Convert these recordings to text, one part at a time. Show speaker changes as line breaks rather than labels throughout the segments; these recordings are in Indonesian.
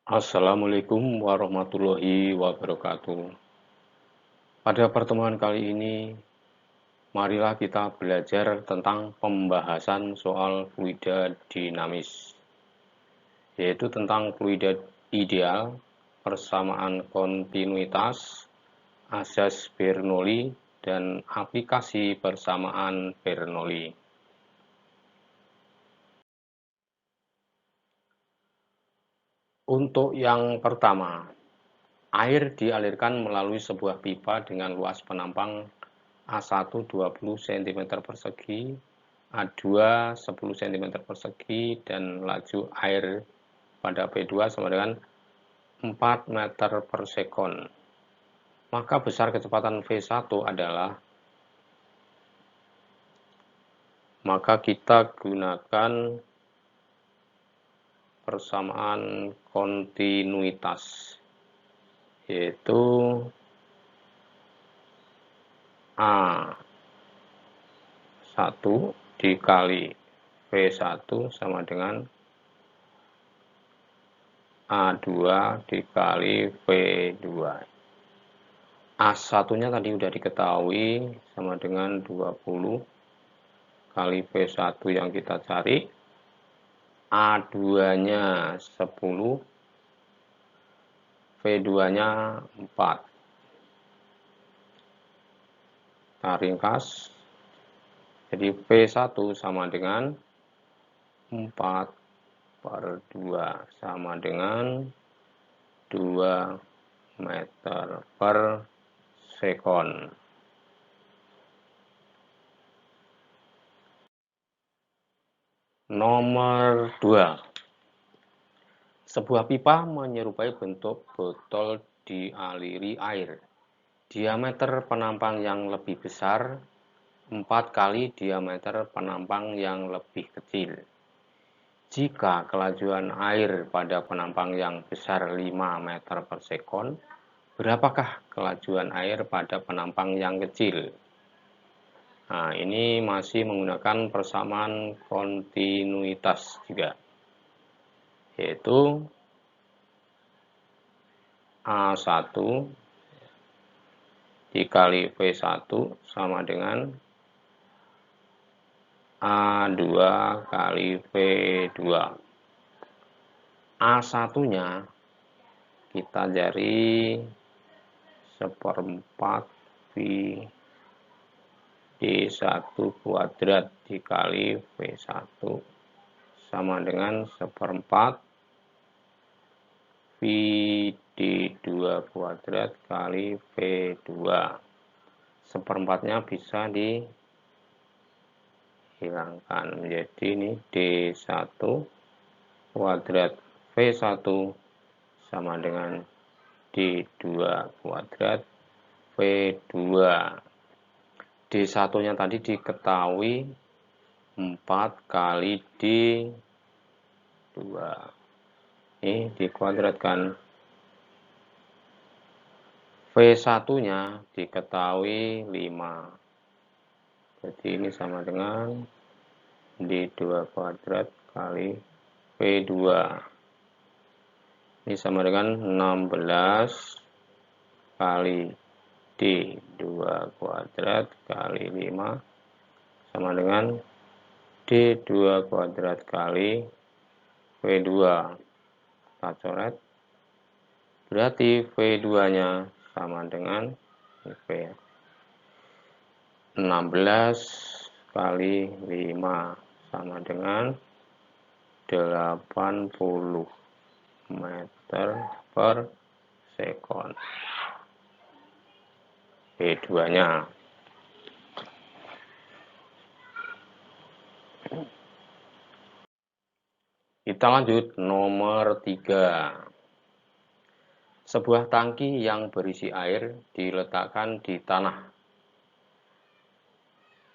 Assalamualaikum warahmatullahi wabarakatuh. Pada pertemuan kali ini, marilah kita belajar tentang pembahasan soal fluida dinamis, yaitu tentang fluida ideal, persamaan kontinuitas, asas Bernoulli, dan aplikasi persamaan Bernoulli. Untuk yang pertama, air dialirkan melalui sebuah pipa dengan luas penampang A1 20 cm persegi, A2 10 cm persegi, dan laju air pada P2 sama dengan 4 meter per sekon. Maka besar kecepatan V1 adalah, maka kita gunakan persamaan kontinuitas, yaitu A1 dikali V1 sama dengan A2 dikali V2. A1-nya tadi udah diketahui sama dengan 20 kali V1 yang kita cari. A2-nya 10, V2-nya 4. Kita ringkas. Jadi V1 sama dengan 4 per 2 sama dengan 2 meter per sekon. Nomor 2. Sebuah pipa menyerupai bentuk botol dialiri air. Diameter penampang yang lebih besar 4 kali diameter penampang yang lebih kecil. Jika kelajuan air pada penampang yang besar 5 meter per sekon, berapakah kelajuan air pada penampang yang kecil? Nah, ini masih menggunakan persamaan kontinuitas juga, yaitu A1 dikali V1 sama dengan A2 kali V2. A1-nya kita cari 1/4 D1 kuadrat dikali V1 sama dengan 1/4 D2 kuadrat kali V2. 1/4-nya bisa dihilangkan menjadi ini D1 kuadrat V1 sama dengan D2 kuadrat V2. D1-nya tadi diketahui 4 kali D2. Ini dikuadratkan. V1-nya diketahui 5. Jadi ini sama dengan D2 kuadrat kali V2. Ini sama dengan 16 kali D2 kuadrat kali 5 sama dengan D2 kuadrat kali V2. Kita coret. Berarti V2-nya sama dengan V. 16 kali 5 sama dengan 80 meter per sekon. V2-nya. Kita lanjut nomor 3. Sebuah tangki yang berisi air diletakkan di tanah.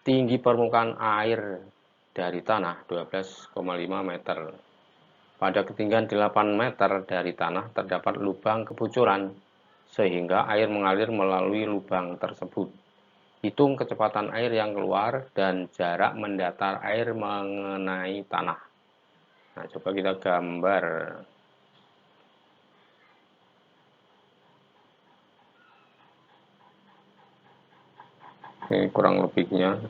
Tinggi permukaan air dari tanah 12,5 meter. Pada ketinggian 8 meter dari tanah terdapat lubang kebocoran, sehingga air mengalir melalui lubang tersebut. Hitung kecepatan air yang keluar dan jarak mendatar air mengenai tanah. Nah, coba kita gambar. Ini kurang lebihnya.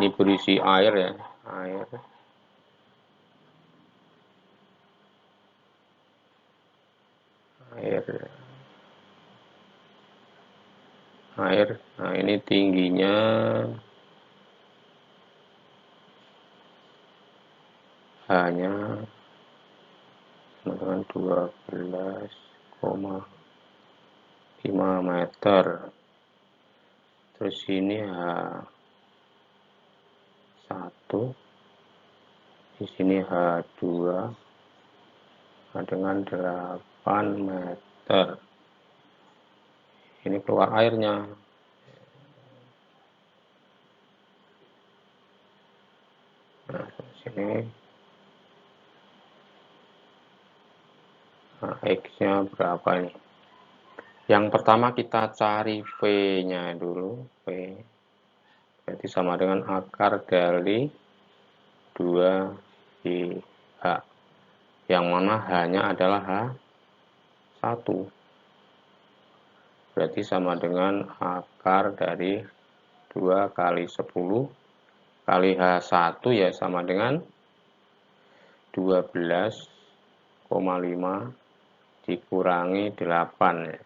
Ini berisi air ya, air. Nah, ini tingginya hanya 12,5 meter. Terus ini H1, di sini H2 dengan 8 meter. Ini keluar airnya. Nah, sini. Nah, X-nya berapa ini? Yang pertama kita cari V-nya dulu. V berarti sama dengan akar dari 2H. Yang mana H-nya adalah H1. Berarti sama dengan akar dari 2 kali 10 kali H1 ya sama dengan 12,5 dikurangi 8 ya.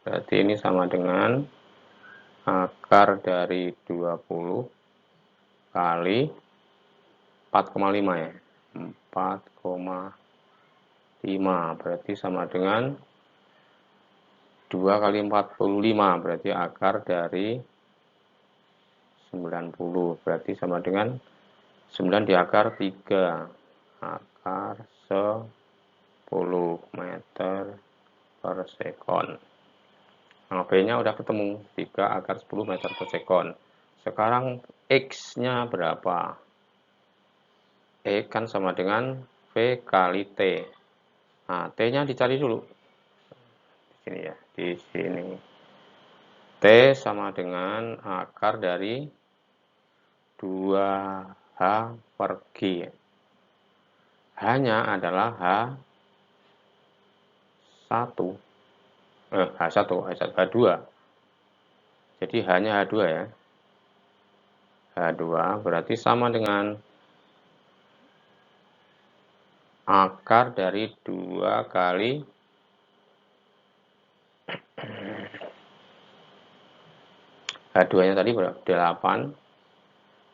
Berarti ini sama dengan akar dari 20 kali 4,5 ya. 4,5 berarti sama dengan 2 kali 45 berarti akar dari 90 berarti sama dengan 9 diakar 3 akar 10 meter per sekon. Nah, B-nya udah ketemu 3 akar 10 meter per sekon. Sekarang X-nya berapa? X kan sama dengan V kali T. Nah, T-nya dicari dulu. Di sini ya, di sini. T sama dengan akar dari 2H per G. H-nya adalah H2. Jadi H-nya H2 ya. H2 berarti sama dengan akar dari 2 kali H2-nya tadi berapa? 8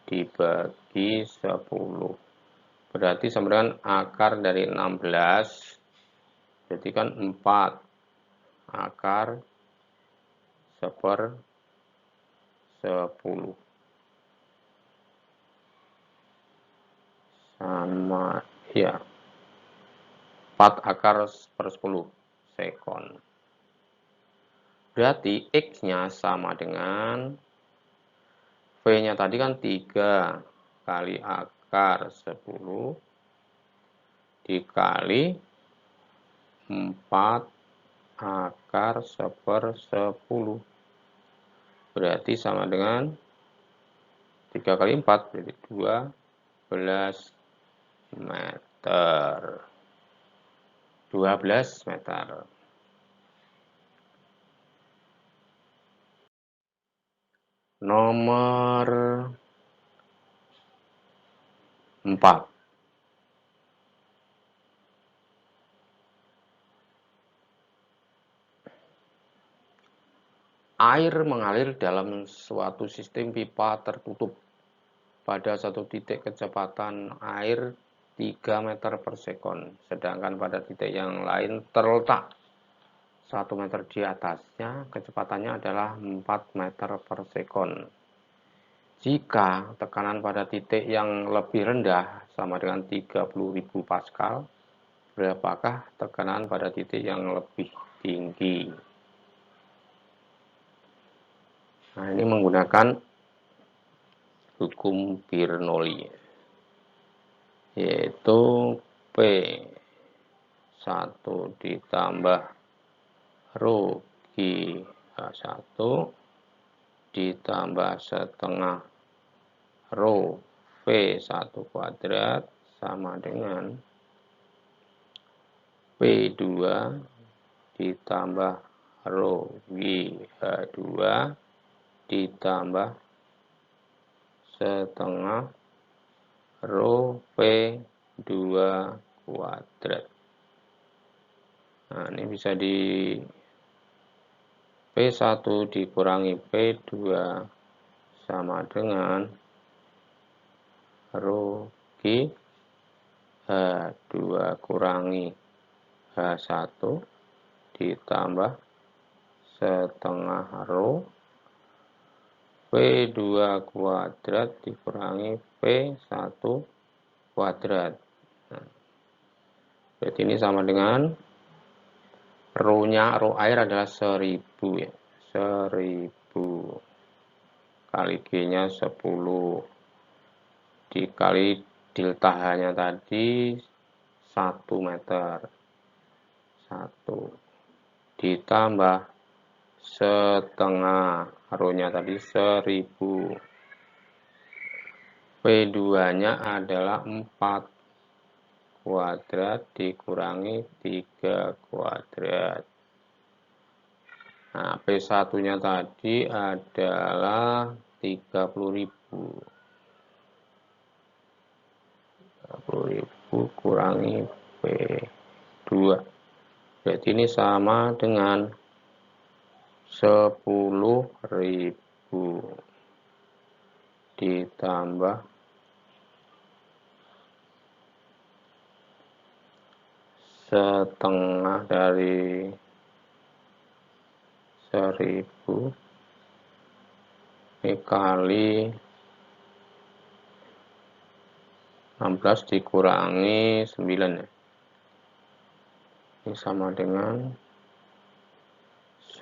dibagi 10. Berarti sama dengan akar dari 16. Berarti kan 4 akar 1/10. Sama ya. 4 akar 1/10 sekon. Berarti X-nya sama dengan V-nya tadi kan 3 kali akar 10 dikali 4 akar 1/10. Berarti sama dengan 3 kali 4 berarti 12 meter. 12 meter. Nomor 4. Air mengalir dalam suatu sistem pipa tertutup. Pada satu titik kecepatan air 3 meter per sekon, sedangkan pada titik yang lain terletak 1 meter di atasnya, kecepatannya adalah 4 meter per sekon. Jika tekanan pada titik yang lebih rendah sama dengan 30.000 Pascal, berapakah tekanan pada titik yang lebih tinggi? Nah, ini menggunakan hukum Bernoulli, yaitu P1 ditambah rho G H1 ditambah setengah rho V1 kuadrat sama dengan P2 ditambah rho GH2 ditambah setengah rho P2 kuadrat. Nah, ini bisa di P1 dikurangi P2 sama dengan rho G H2 kurangi H1 ditambah setengah rho P2 kuadrat dikurangi P1 kuadrat. Nah, berarti ini sama dengan rho-nya, rho air adalah 1000 ya. 1000 kali G-nya 10 dikali delta H-nya tadi 1 meter. 1 ditambah setengah rho-nya tadi 1000. P2-nya adalah 4 kuadrat dikurangi 3 kuadrat. Nah, P1-nya tadi adalah 30.000. 30.000 kurangi P2. Berarti ini sama dengan 10.000 ditambah setengah dari 1000 ini kali 16 dikurangi 9 ya. Ini sama dengan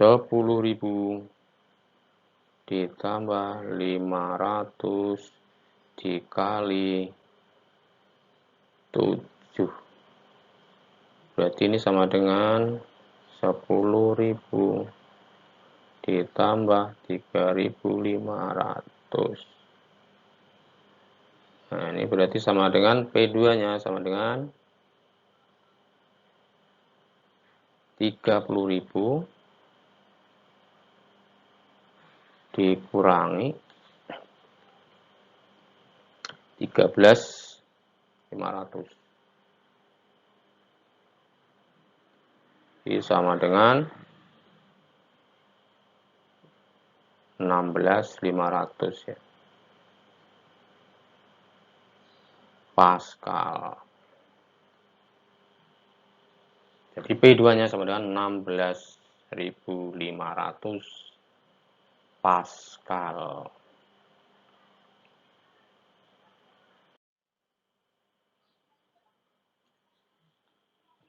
10.000 ditambah 500 dikali 7. Berarti ini sama dengan 10.000 ditambah 3.500. Nah, ini berarti sama dengan P2-nya sama dengan 30.000 dikurangi 13.500. Ini sama dengan 16.500 ya. Pascal. Jadi P2-nya sama dengan 16.500 Pascal.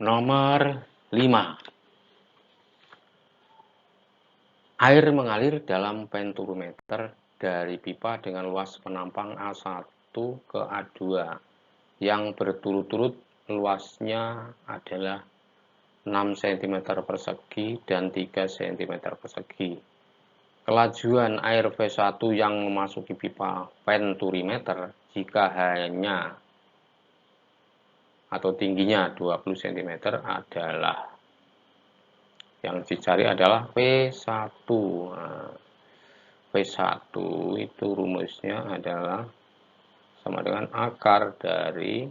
Nomor 5. Air mengalir dalam penturimeter dari pipa dengan luas penampang A1 ke A2 yang berturut-turut luasnya adalah 6 cm persegi dan 3 cm persegi. Kelajuan air V1 yang memasuki pipa penturimeter jika hanya atau tingginya 20 cm adalah yang dicari adalah P1. Nah, P1 itu rumusnya adalah sama dengan akar dari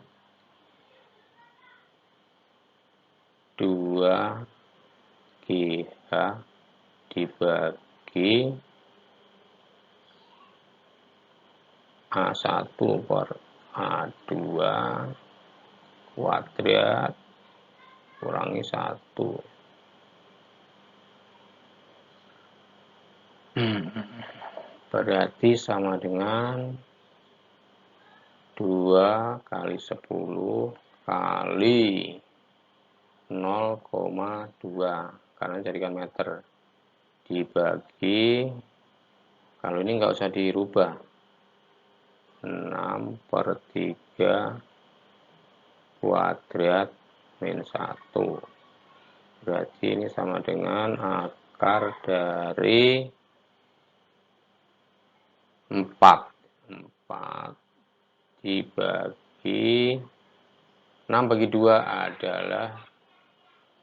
2GH dibagi A1 per A2 kuadrat kurangi 1. Berarti sama dengan 2 kali 10 kali 0,2 karena jadikan meter dibagi, kalau ini nggak usah dirubah, 6/3 kuadrat min 1. Berarti ini sama dengan akar dari 4 dibagi 6/2 adalah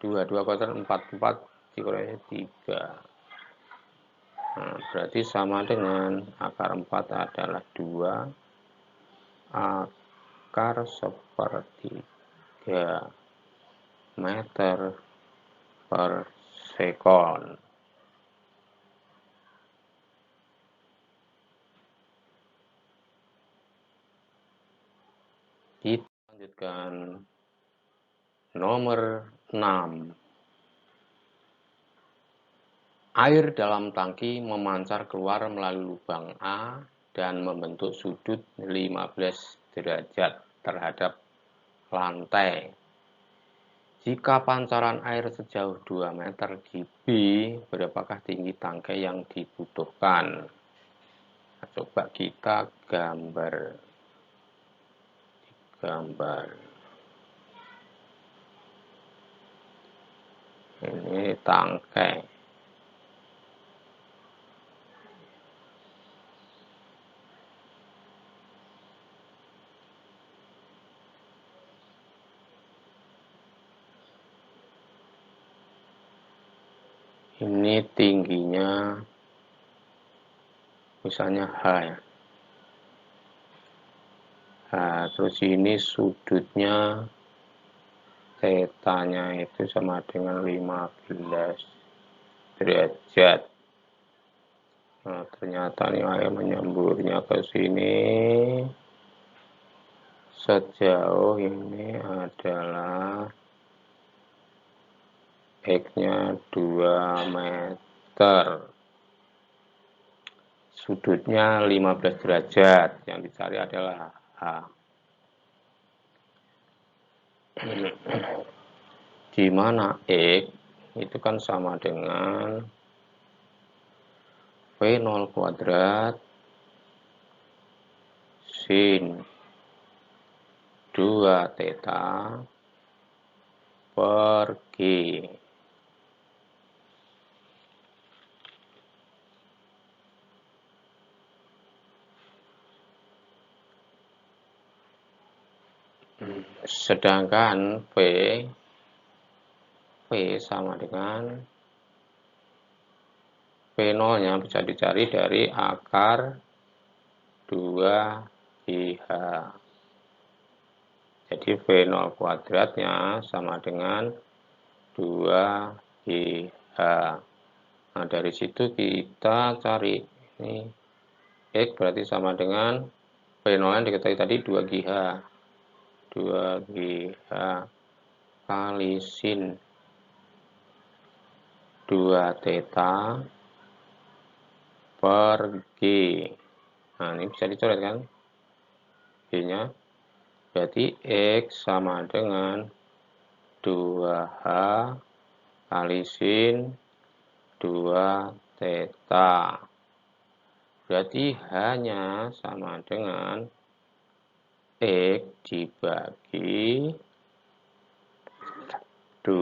2 kuadrat 4 dikurangi 3. Nah, berarti sama dengan akar 4 adalah 2 akar sepertiga meter per sekon. Kita lanjutkan nomor 6. Air dalam tangki memancar keluar melalui lubang A dan membentuk sudut 15 derajat terhadap lantai. Jika pancaran air sejauh 2 meter di B, berapakah tinggi tangkai yang dibutuhkan? Nah, coba kita gambar. Ini tangkai. Ini tingginya misalnya H ya. Nah, terus ini sudutnya tetanya itu sama dengan 15 derajat. Nah, ternyata nih air menyemburnya ke sini sejauh ini adalah X-nya 2 meter. Sudutnya 15 derajat. Yang dicari adalah H. Di mana X itu kan sama dengan V0 kuadrat sin 2 theta per G. Sedangkan V sama dengan V0-nya bisa dicari dari akar 2GH. Jadi V0 kuadratnya sama dengan 2GH. Nah, dari situ kita cari ini X berarti sama dengan V0 yang diketahui tadi 2GH. 2GH kali sin 2 theta per G. Nah, ini bisa dicoret kan? G-nya. Berarti X sama dengan 2H kali sin 2 theta. Berarti H-nya sama dengan X dibagi 2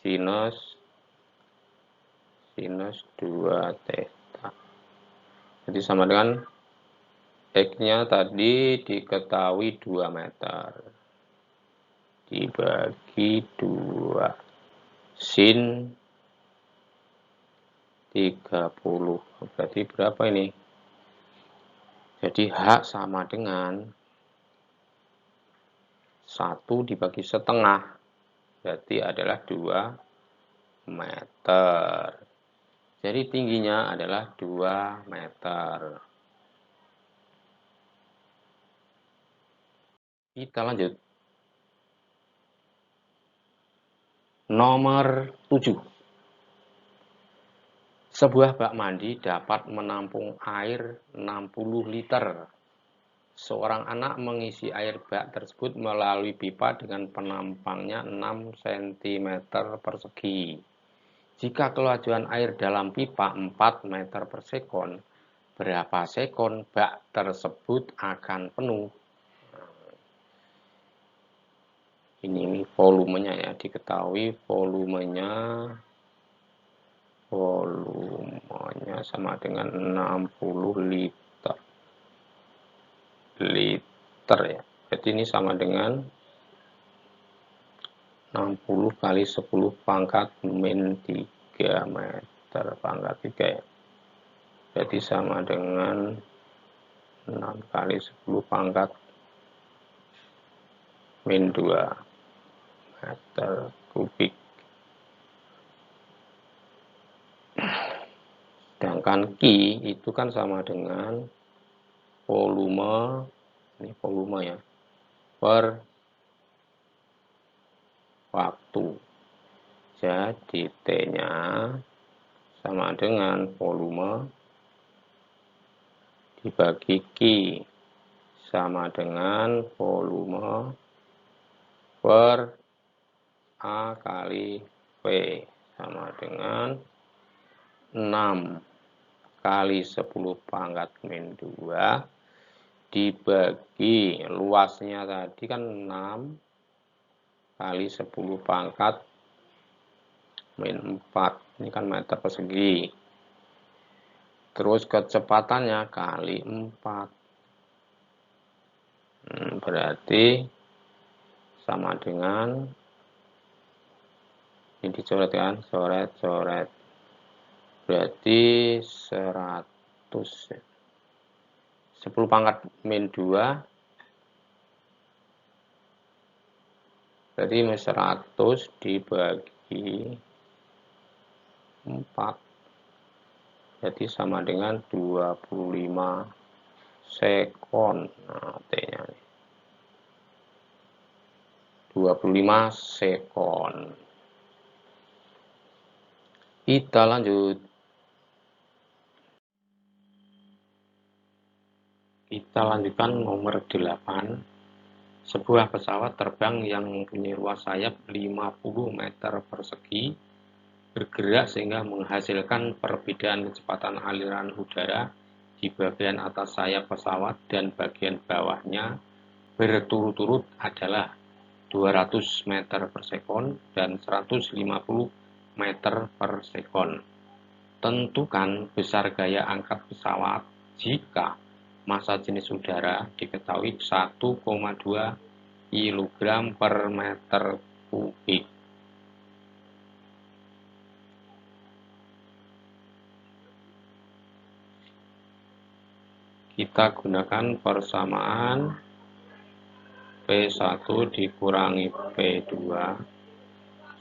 sinus 2 theta. Jadi sama dengan X-nya tadi diketahui 2 meter. Dibagi 2 sin 30. Berarti berapa ini? Jadi H sama dengan 1 dibagi setengah. Berarti adalah 2 meter. Jadi tingginya adalah 2 meter. Kita lanjut. Nomor 7. Sebuah bak mandi dapat menampung air 60 liter. Seorang anak mengisi air bak tersebut melalui pipa dengan penampangnya 6 cm persegi. Jika kelajuan air dalam pipa 4 meter per sekon, berapa sekon bak tersebut akan penuh? Ini volumenya ya, diketahui volumenya sama dengan 60 liter ya. Jadi ini sama dengan 60 kali 10 pangkat min 3 meter pangkat 3 ya. Jadi sama dengan 6 kali 10 pangkat min 2 meter kubik. Sedangkan Q itu kan sama dengan volume, ini volume ya, per waktu. Jadi T-nya sama dengan volume dibagi Q sama dengan volume per A kali V sama dengan 6 kali 10 pangkat min 2 dibagi luasnya tadi kan 6 kali 10 pangkat min 4. Ini kan meter persegi. Terus kecepatannya kali 4. Berarti sama dengan, ini dicoret kan, coret. Berarti 100. 10 pangkat min 2 berarti 100 dibagi 4 jadi sama dengan 25 sekon. Nah, T-nya 25 sekon. Kita lanjut. Kita lanjutkan nomor 8. Sebuah pesawat terbang yang mempunyai luas sayap 50 meter persegi bergerak sehingga menghasilkan perbedaan kecepatan aliran udara di bagian atas sayap pesawat dan bagian bawahnya berturut-turut adalah 200 meter per sekon dan 150 meter per sekon. Tentukan besar gaya angkat pesawat jika massa jenis udara diketahui 1,2 kg per meter kubik. Kita gunakan persamaan P1 dikurangi P2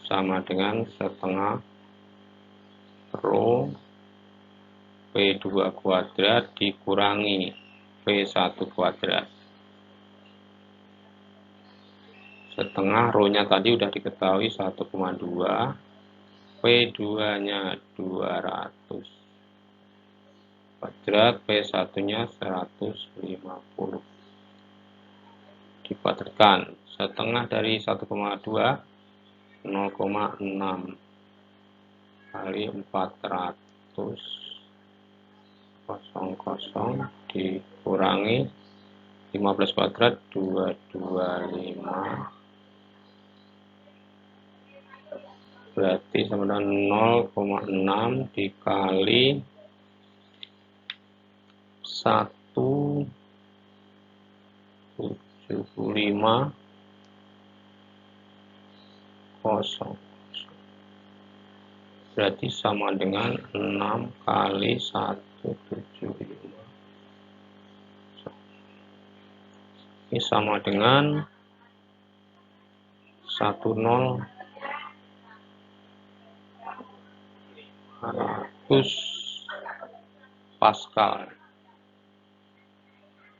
sama dengan setengah rho P2 kuadrat dikurangi P1 kuadrat. Setengah rho-nya tadi udah diketahui 1,2, P2-nya 200 kuadrat, P1-nya 150. Dikuadratkan. Setengah dari 1,2 0,6 kali 400 dikurangi 15 kuadrat 225 berarti sama dengan 0,6 dikali 175 berarti sama dengan 6 kali 175. Ini sama dengan 10 Pascal.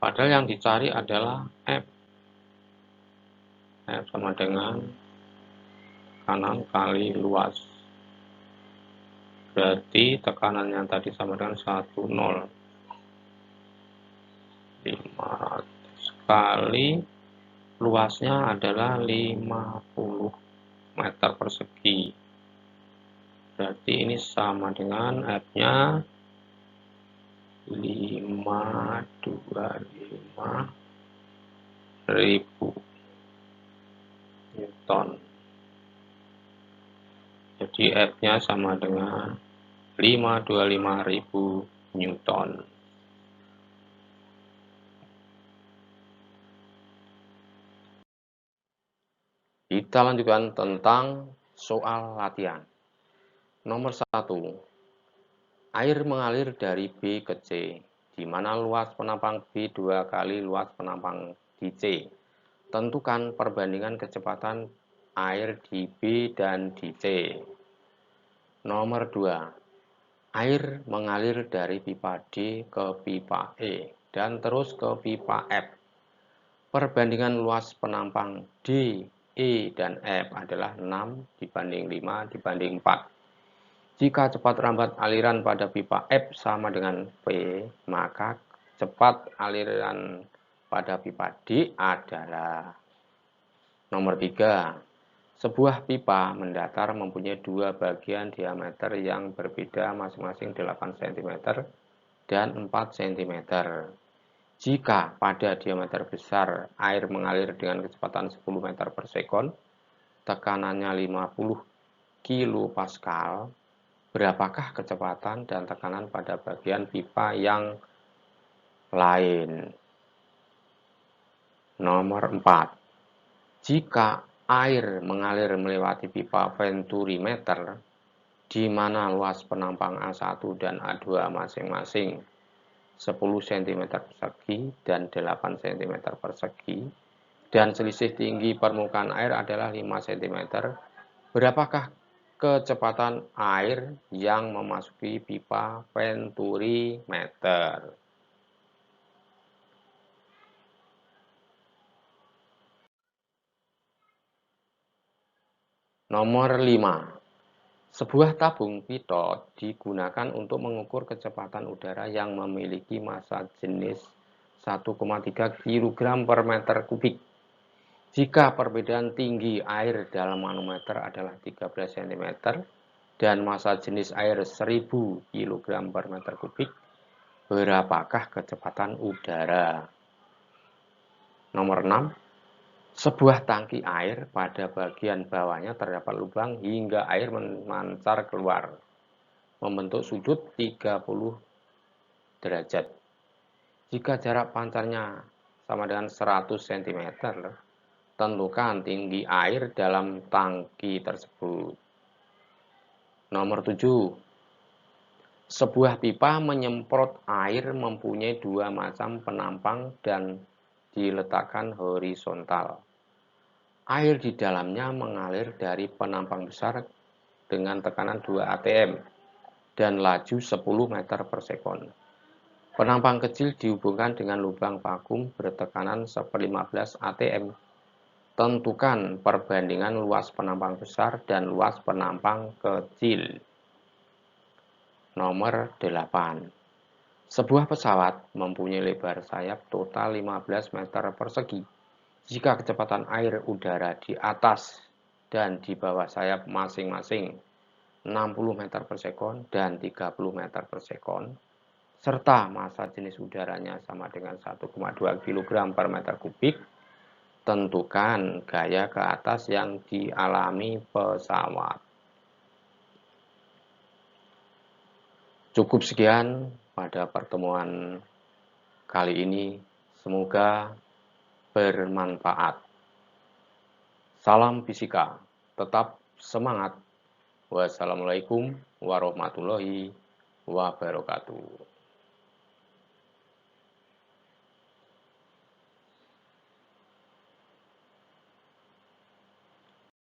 Padahal yang dicari adalah F. F sama dengan kanan kali luas. Berarti tekanan yang tadi sama dengan 10. 500 kali luasnya adalah 50 meter persegi. Berarti ini sama dengan F-nya 525.000 Newton. Jadi F-nya sama dengan 525.000 Newton. Kita Kita lanjutkan tentang soal latihan. Nomor 1. Air mengalir dari B ke C, di mana luas penampang B 2 kali luas penampang di C. Tentukan perbandingan kecepatan air di B dan di C. Nomor 2. Air mengalir dari pipa D ke pipa E dan terus ke pipa F. Perbandingan luas penampang D, E, dan F adalah 6 dibanding 5 dibanding 4. Jika cepat lambat aliran pada pipa F sama dengan V, maka cepat aliran pada pipa D adalah nomor 3. Sebuah pipa mendatar mempunyai dua bagian diameter yang berbeda masing-masing 8 cm dan 4 cm. Jika pada diameter besar air mengalir dengan kecepatan 10 meter per sekon, tekanannya 50 kPa, berapakah kecepatan dan tekanan pada bagian pipa yang lain? Nomor 4. Jika air mengalir melewati pipa venturimeter, di mana luas penampang A1 dan A2 masing-masing 10 cm persegi dan 8 cm persegi, dan selisih tinggi permukaan air adalah 5 cm, berapakah kecepatan air yang memasuki pipa venturimeter? Nomor 5. Sebuah tabung pitot digunakan untuk mengukur kecepatan udara yang memiliki massa jenis 1,3 kg per meter kubik. Jika perbedaan tinggi air dalam manometer adalah 13 cm dan massa jenis air 1000 kg per meter kubik, berapakah kecepatan udara? Nomor 6. Sebuah tangki air pada bagian bawahnya terdapat lubang hingga air memancar keluar, membentuk sudut 30 derajat. Jika jarak pancarnya sama dengan 100 cm, tentukan tinggi air dalam tangki tersebut. Nomor 7. Sebuah pipa menyemprot air mempunyai dua macam penampang dan diletakkan horizontal. Air di dalamnya mengalir dari penampang besar dengan tekanan 2 atm dan laju 10 meter per sekon. Penampang kecil dihubungkan dengan lubang vakum bertekanan 1/15 atm. Tentukan perbandingan luas penampang besar dan luas penampang kecil. Nomor 8. Sebuah pesawat mempunyai lebar sayap total 15 meter persegi. Jika kecepatan air udara di atas dan di bawah sayap masing-masing 60 meter per sekon dan 30 meter per sekon, serta massa jenis udaranya sama dengan 1,2 kg per meter kubik, tentukan gaya ke atas yang dialami pesawat. Cukup sekian pada pertemuan kali ini. Semoga bermanfaat. Salam fisika, tetap semangat. Wassalamualaikum warahmatullahi wabarakatuh.